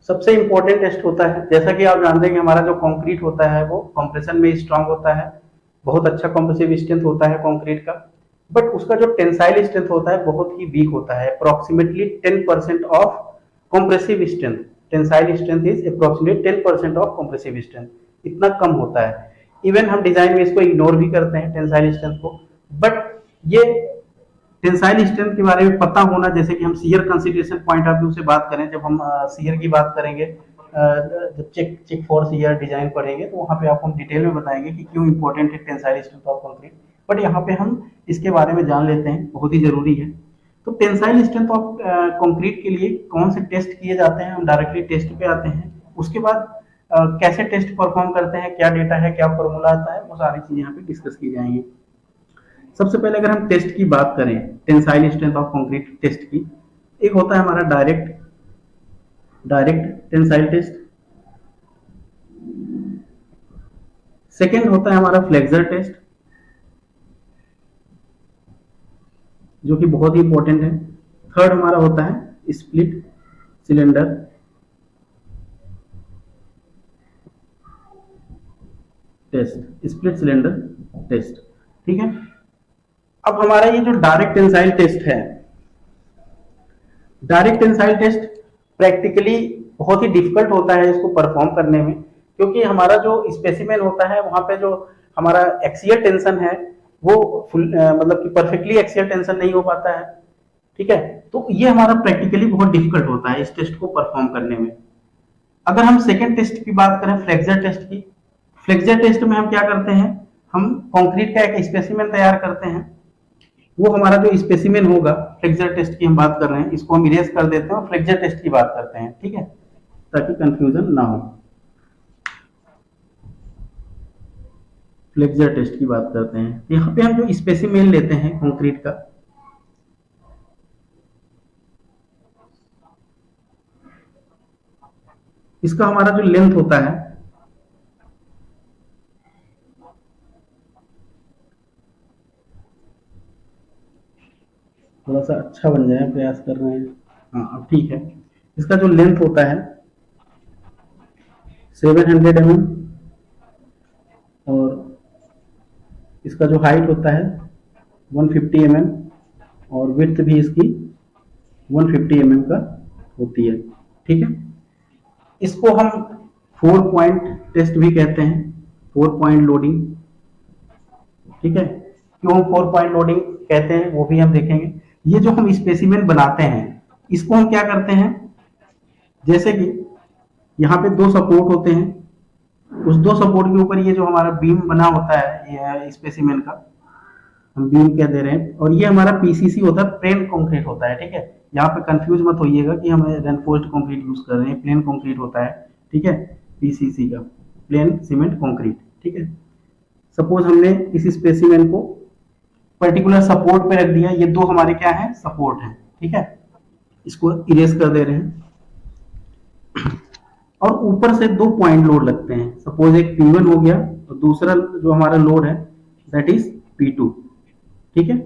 सबसे इंपॉर्टेंट टेस्ट होता है, जैसा कि आप जानते हैं कि हमारा जो कंक्रीट होता है वो कंप्रेशन में स्ट्रांग होता है, बहुत अच्छा कंप्रेसिव स्ट्रेंथ होता है कंक्रीट का, बट उसका जो टेंसाइल स्ट्रेंथ होता है बहुत ही वीक होता है, approximately 10% of compressive strength. Tensile strength is approximately 10% of compressive strength, इतना कम होता है। इवन हम डिजाइन में इसको इग्नोर भी करते हैं टेंसाइल स्ट्रेंथ को, बट ये टेंसाइल स्ट्रेंथ के बारे में पता होना, जैसे कि हम shear consideration point of view से बात करें, जब हम शियर की बात करेंगे, जब चेक फॉर शियर डिजाइन पढ़ेंगे तो वहां पे आपको हम डिटेल में बताएंगे कि क्यों इंपॉर्टेंट है tensile strength of concrete, but यहाँ पे हम इसके बारे में जान लेते हैं, बहुत ही जरूरी है। तो टेंसाइल स्ट्रेंथ ऑफ कंक्रीट के लिए कौन से टेस्ट किए जाते हैं, हम डायरेक्टली टेस्ट पे आते हैं। उसके बाद कैसे टेस्ट परफॉर्म करते हैं, क्या डेटा है, क्या फॉर्मूला आता है, वो सारी चीजें यहाँ पे डिस्कस की जाएंगी। सबसे पहले अगर हम टेस्ट की बात करें, tensile strength of concrete test की, एक होता है हमारा डायरेक्ट टेंसाइल टेस्ट, सेकेंड होता है हमारा फ्लेक्सर टेस्ट, जो कि बहुत ही इंपॉर्टेंट है, थर्ड हमारा होता है split cylinder test, split cylinder test. ठीक है, अब हमारा ये जो डायरेक्ट टेंसाइल टेस्ट है, डायरेक्ट टेंसाइल टेस्ट प्रैक्टिकली बहुत ही डिफिकल्ट होता है इसको परफॉर्म करने में, क्योंकि हमारा जो स्पेसिमेन होता है वहां पे जो हमारा एक्सियल टेंशन है वो मतलब कि परफेक्टली एक्सियल टेंशन नहीं हो पाता है। ठीक है, तो ये हमारा प्रैक्टिकली बहुत डिफिकल्ट होता है इस टेस्ट को परफॉर्म करने में। अगर हम सेकेंड टेस्ट की बात करें, फ्लेक्सर टेस्ट की, फ्लेक्सर टेस्ट में हम क्या करते हैं, हम कंक्रीट का एक स्पेसिमेन तैयार करते हैं, वो हमारा जो स्पेसिमेन होगा, फ्लेक्सर टेस्ट की हम बात कर रहे हैं, इसको हम इरेज कर देते हैं और फ्लेक्सर टेस्ट की बात करते हैं। ठीक है, ताकि कंफ्यूजन ना हो। फ्लेक्सर टेस्ट की बात करते हैं, यहाँ पे हम जो स्पेसिमेन लेते हैं कंक्रीट का, इसका हमारा जो लेंथ होता है थोड़ा सा अच्छा बन जाए, प्रयास कर रहे हैं। हाँ अब ठीक है, इसका जो लेंथ होता है 700 mm और इसका जो हाइट होता है 150 mm और विड्थ भी इसकी 150 mm का होती है। ठीक है, इसको हम 4 पॉइंट टेस्ट भी कहते हैं, 4 पॉइंट लोडिंग। ठीक है, क्यों 4 पॉइंट लोडिंग कहते हैं वो भी हम देखेंगे। ये जो हम स्पेसिमेन बनाते हैं इसको हम क्या करते हैं, जैसे कि यहाँ पे 2 सपोर्ट होते हैं, उस 2 सपोर्ट के ऊपर ये जो हमारा बीम बना होता है स्पेसिमेन का, हम बीम क्या दे रहे हैं, और ये हमारा पीसीसी होता है, प्लेन कंक्रीट होता है, ठीक है। यहाँ पे कंफ्यूज मत होइएगा कि हम रेनफोर्स्ड कंक्रीट यूज कर रहे हैं, प्लेन कंक्रीट होता है, ठीक है, पीसीसी का, प्लेन सीमेंट कंक्रीट, ठीक है। सपोज हमने इस स्पेसिमेन को पर्टिकुलर सपोर्ट पे रख दिया, ये दो हमारे क्या है, सपोर्ट है, ठीक है। इसको इरेज कर दे रहे हैं, और ऊपर से दो पॉइंट लोड लगते हैं, सपोज एक P1 हो गया और दूसरा जो हमारा लोड है दैट इज P2, ठीक है।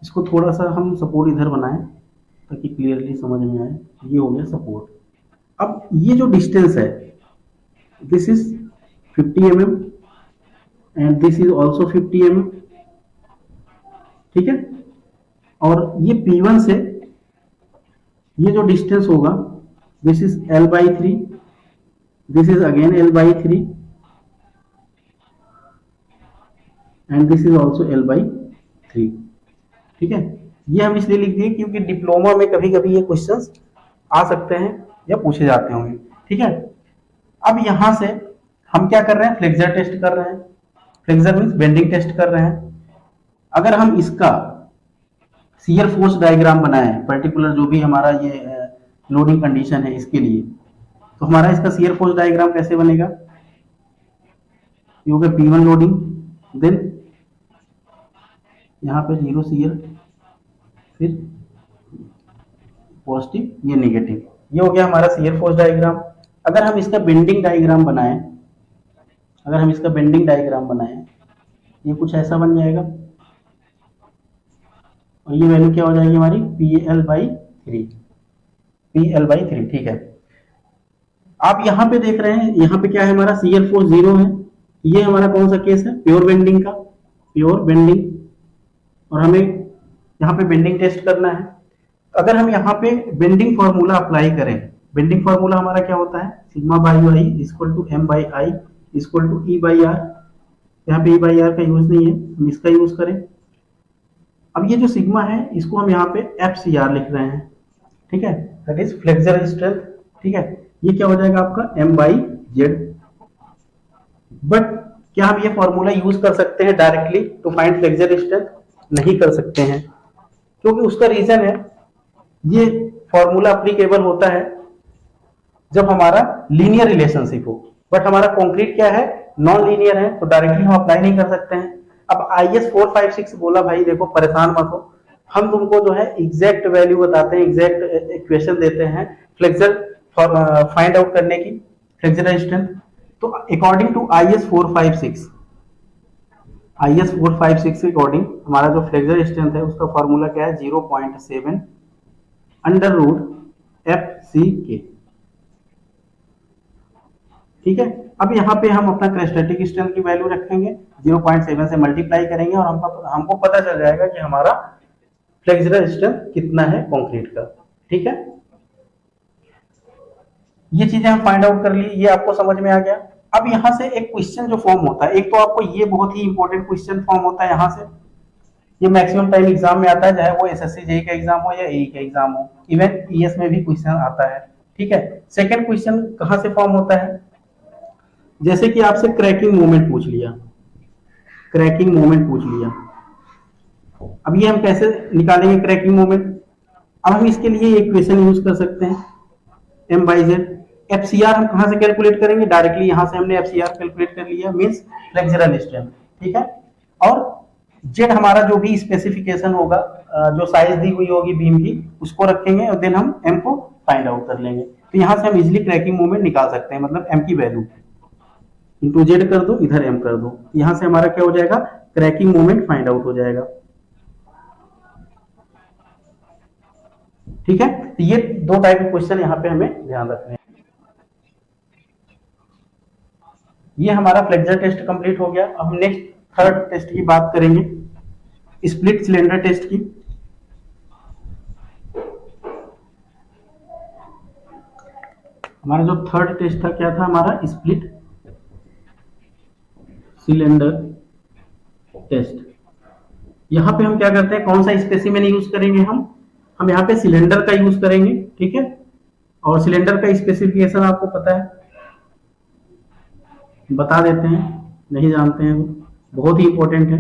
इसको थोड़ा सा हम सपोर्ट इधर बनाएं ताकि क्लियरली समझ में आए। ये हो गया सपोर्ट। अब ये जो डिस्टेंस है, this is 50 mm and this is also 50 mm, ठीक है। और ये P1 से ये जो डिस्टेंस होगा, this is L/3, this is again L/3 and this is also L/3, ठीक है। ये हम इसलिए लिख दिए क्योंकि डिप्लोमा में कभी कभी ये क्वेश्चंस आ सकते हैं या पूछे जाते होंगे, ठीक है। अब यहां से हम क्या कर रहे हैं, फ्लेक्सर टेस्ट कर रहे हैं। फ्लेक्सर मीन्स बेंडिंग टेस्ट कर रहे हैं। अगर हम इसका शियर फोर्स डायग्राम बनाए, पर्टिकुलर जो भी हमारा ये लोडिंग कंडीशन है इसके लिए, तो हमारा इसका शियर फोर्स डायग्राम कैसे बनेगा, ये हो गया P1 लोडिंग, देन यहाँ पे 0 शियर, फिर पॉजिटिव, ये नेगेटिव, ये हो गया हमारा शियर फोर्स डायग्राम। अगर हम इसका बेंडिंग डायग्राम बनाएं, अगर हम इसका बेंडिंग डायग्राम बनाएं, ये कुछ ऐसा बन जाएगा, और ये वैल्यू क्या हो जाएगी हमारी, PL/3, ठीक है। आप यहाँ पे देख रहे हैं, यहाँ पे क्या है हमारा, शियर फोर्स 0 है, ये हमारा कौन सा केस है, प्योर बेंडिंग का, प्योर बेंडिंग, और हमें यहाँ पे बेंडिंग टेस्ट करना है। अगर हम यहाँ पे बेंडिंग फॉर्मूला अप्लाई करें, बेंडिंग फॉर्मूला हमारा क्या होता है, sigma by I equal to M by I equal to E by R. यहाँ पे ई बाई आर का यूज नहीं है, हम इसका यूज करें। अब ये जो सिग्मा है इसको हम यहाँ पे एफ सी आर लिख रहे हैं, ठीक है, दैट इज फ्लेक्सर स्ट्रेंथ, ठीक है। ये क्या हो जाएगा आपका एम बाई जेड। बट क्या हम ये फॉर्मूला यूज कर सकते हैं directly to find flexure strength? नहीं कर सकते हैं, क्योंकि उसका रीजन है, ये फॉर्मूला अप्लीकेबल होता है जब हमारा लीनियर रिलेशनशिप हो, बट हमारा कॉन्क्रीट क्या है, नॉन लीनियर है, तो डायरेक्टली हम अप्लाई नहीं कर सकते हैं। अब IS 456 बोला भाई देखो परेशान मत हो, हम तुमको जो है एग्जैक्ट वैल्यू बताते हैं, एग्जैक्ट इक्वेशन देते हैं फ्लेक्सर फाइंड आउट करने की, फ्लेक्सर स्ट्रेंथ। तो अकॉर्डिंग टू IS 456 के अकॉर्डिंग हमारा जो फ्लेक्सर स्ट्रेंथ है उसका फॉर्मूला क्या है, 0.7 अंडर रूट FCK, ठीक है। अब यहाँ पे हम अपना क्रेस्टेटिक स्ट्रेंथ की वैल्यू रखेंगे, 0.7 से मल्टीप्लाई करेंगे और हमको पता चल जाएगा कि हमारा फ्लेक्सर स्ट्रेंथ कितना है कंक्रीट का, ठीक है। ये चीजें हम फाइंड आउट कर ली, ये आपको समझ में आ गया। अब यहाँ से एक क्वेश्चन जो फॉर्म होता है, एक तो आपको ये बहुत ही इंपॉर्टेंट क्वेश्चन फॉर्म होता है यहाँ से, ये मैक्सिमम टाइम एग्जाम में आता है, चाहे वो SSC JEE का एग्जाम हो या AE का एग्जाम हो, इवन ES में भी क्वेश्चन आता है, ठीक है। सेकंड क्वेश्चन कहाँ से फॉर्म होता है, जैसे कि आपसे क्रैकिंग मोमेंट पूछ लिया, क्रैकिंग मोमेंट पूछ लिया, अब ये हम कैसे निकालेंगे क्रैकिंग मोमेंट? अब हम इसके लिए इक्वेशन यूज कर सकते हैं, M/Z। FCR हम कहां से कैलकुलेट करेंगे, डायरेक्टली यहां से हमने FCR कैलकुलेट कर लिया, मींस फ्लेक्सरल स्ट्रेंथ, ठीक है। और Z हमारा जो भी स्पेसिफिकेशन होगा, जो साइज दी हुई होगी बीम की, उसको रखेंगे और देन हम M को फाइंड आउट कर लेंगे। तो यहां से हम इजिली क्रैकिंग मोमेंट निकाल सकते हैं, मतलब M की वैल्यू इंटू Z कर दो, इधर M कर दो, यहां से हमारा क्या हो जाएगा, क्रैकिंग मोमेंट फाइंड आउट हो जाएगा, ठीक है। तो ये दो टाइप के क्वेश्चन यहाँ पे हमें ध्यान रखने हैं। ये हमारा फ्लेक्सर टेस्ट कंप्लीट हो गया। अब हम नेक्स्ट थर्ड टेस्ट की बात करेंगे, स्प्लिट सिलेंडर टेस्ट की। हमारा जो थर्ड टेस्ट था क्या था हमारा, स्प्लिट सिलेंडर टेस्ट। यहां पे हम क्या करते हैं, कौन सा स्पेसिमेन यूज करेंगे, हम यहाँ पे सिलेंडर का यूज करेंगे, ठीक है। और सिलेंडर का स्पेसिफिकेशन आपको पता है, बता देते हैं, नहीं जानते हैं, बहुत ही इंपॉर्टेंट है।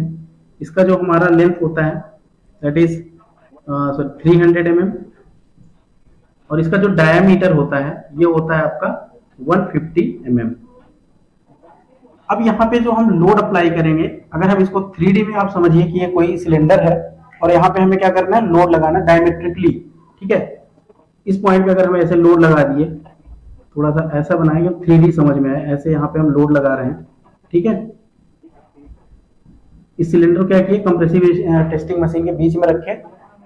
इसका जो हमारा लेंथ होता है दैट इज 300 mm, और इसका जो डायमीटर होता है ये होता है आपका 150 mm। अब यहाँ पे जो हम लोड अप्लाई करेंगे, अगर हम इसको 3D में आप समझिए कि ये कोई सिलेंडर है और यहाँ पे हमें क्या करना है, लोड लगाना डायमेट्रिकली, ठीक है। इस पॉइंट पे अगर हम ऐसे लोड लगा दिए, थोड़ा सा ऐसा बनाएंगे 3D समझ में आए, ऐसे यहाँ पे हम लोड लगा रहे हैं, ठीक है। इस सिलेंडर को क्या किए, कंप्रेसिव टेस्टिंग मशीन के बीच में रखे,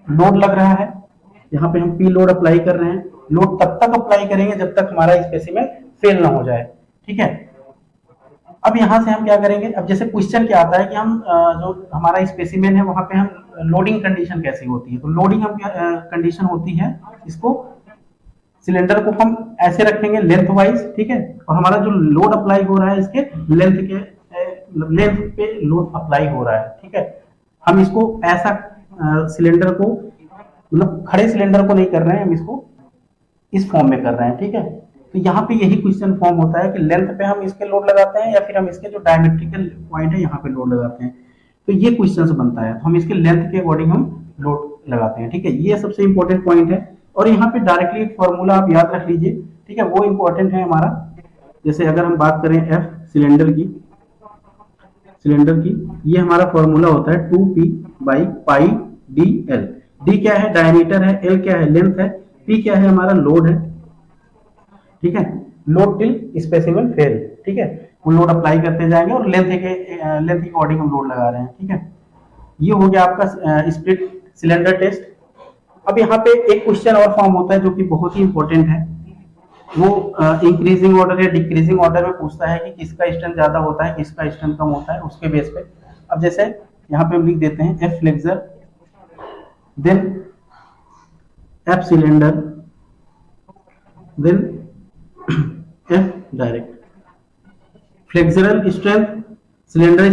लोड लग रहा है, यहाँ पे हम पी लोड अप्लाई कर रहे हैं। लोड तब तक अप्लाई करेंगे जब तक हमारा स्पेसिमेन फेल ना हो जाए, ठीक है। अब यहाँ से हम क्या करेंगे, अब जैसे क्वेश्चन क्या आता है कि हम जो हमारा स्पेसिमेन है वहां पे हम लोडिंग कंडीशन कैसी होती है, तो लोडिंग हम कंडीशन होती है, इसको सिलेंडर को हम ऐसे रखेंगे लेंथ वाइज, ठीक है, और हमारा जो लोड अप्लाई हो रहा है इसके लेंथ पे लोड अप्लाई हो रहा है, ठीक है। हम इसको ऐसा सिलेंडर को, मतलब खड़े सिलेंडर को नहीं कर रहे हैं, हम इसको इस फॉर्म में कर रहे हैं, ठीक है। तो यहाँ पे यही क्वेश्चन फॉर्म होता है कि लेंथ पे हम इसके लोड लगाते हैं या फिर हम इसके जो डायमेट्रिकल पॉइंट है यहाँ पे लोड लगाते हैं, तो ये क्वेश्चन बनता है। तो हम इसके लेंथ के अकॉर्डिंग हम लोड लगाते हैं, ठीक है। ये सबसे इंपॉर्टेंट पॉइंट है। और यहाँ पे डायरेक्टली एक फॉर्मूला आप याद रख लीजिए, ठीक है, वो इंपॉर्टेंट है हमारा। जैसे अगर हम बात करें एफ सिलेंडर की, ये हमारा फॉर्मूला होता है 2p/π/dl। डी क्या है, डायमीटर है, एल क्या है, लेंथ है, पी क्या है, हमारा लोड है, ठीक है। लोड टिल स्पेसिमेन फेल, ठीक है, वो लोड अप्लाई करते जाएंगे और लेंथ के अकॉर्डिंग हम लोड लगा रहे हैं, ठीक है। ये हो गया आपका स्प्लिट सिलेंडर टेस्ट। अब यहाँ पे एक क्वेश्चन और फॉर्म होता है जो कि बहुत ही इंपॉर्टेंट है, वो इंक्रीजिंग ऑर्डर या डिक्रीजिंग ऑर्डर में पूछता है कि किसका स्ट्रेंथ ज्यादा होता है, किसका स्ट्रेंथ कम होता है, उसके बेस पे। अब जैसे यहाँ पे हम लिख देते हैं F flexure, then F cylinder, then F direct. Flexural strength, cylinder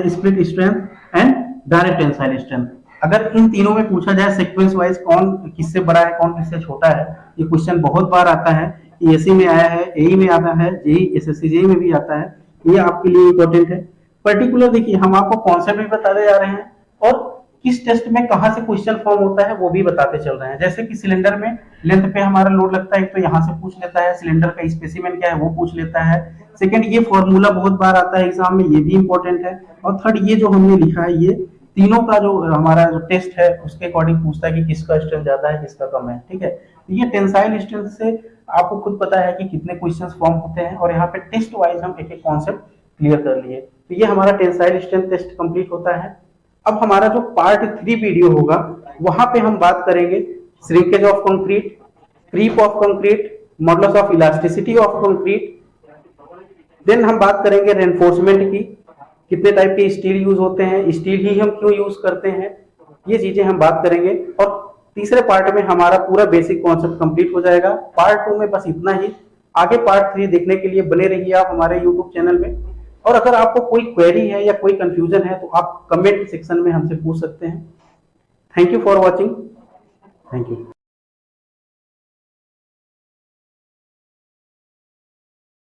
split strength and direct tensile strength. अगर इन तीनों में पूछा जाए सीक्वेंस वाइज कौन किससे बड़ा है, कौन किससे छोटा है, ये क्वेश्चन बहुत बार आता है। एसी में आया है, एई में आता है, जेई एसएससी जेई में भी आता है, ये आपके लिए इंपॉर्टेंट है। पर्टिकुलर देखिए हम आपको कॉन्सेप्ट भी बताते जा रहे हैं और किस टेस्ट में कहां से क्वेश्चन फॉर्म होता है वो भी बताते चल रहे हैं। जैसे कि सिलेंडर में लेंथ पे हमारा लोड लगता है, तो यहाँ से पूछ लेता है, सिलेंडर का स्पेसिमेन क्या है वो पूछ लेता है। सेकंड, ये फॉर्मूला बहुत बार आता है एग्जाम में, ये भी इंपॉर्टेंट है। और थर्ड, ये जो हमने लिखा है, ये तीनों का जो हमारा जो टेस्ट है उसके अकॉर्डिंग पूछता है कि किसका स्ट्रेंथ ज्यादा है, किसका कम है, ठीक है। तो ये टेंसाइल स्ट्रेंथ से आपको खुद पता है कि कितने क्वेश्चंस फॉर्म होते हैं, और यहाँ पे टेस्ट वाइज हम एक एक कॉन्सेप्ट क्लियर कर लिए। तो ये हमारा टेंसाइल स्ट्रेंथ टेस्ट कंप्लीट होता है। अब हमारा जो पार्ट 3 वीडियो होगा वहां पे हम बात करेंगे shrinkage of concrete, creep of concrete, modulus of elasticity of concrete. Then हम बात करेंगे रेनफोर्समेंट की, कितने टाइप के स्टील यूज होते हैं, स्टील ही हम क्यों यूज करते हैं, ये चीजें हम बात करेंगे। और तीसरे पार्ट में हमारा पूरा बेसिक कॉन्सेप्ट कंप्लीट हो जाएगा। पार्ट 2 में बस इतना ही। आगे पार्ट 3 देखने के लिए बने रहिए आप हमारे यूट्यूब चैनल में। और अगर आपको कोई क्वेरी है या कोई कंफ्यूजन है तो आप कमेंट सेक्शन में हमसे पूछ सकते हैं। Thank you for watching. Thank you.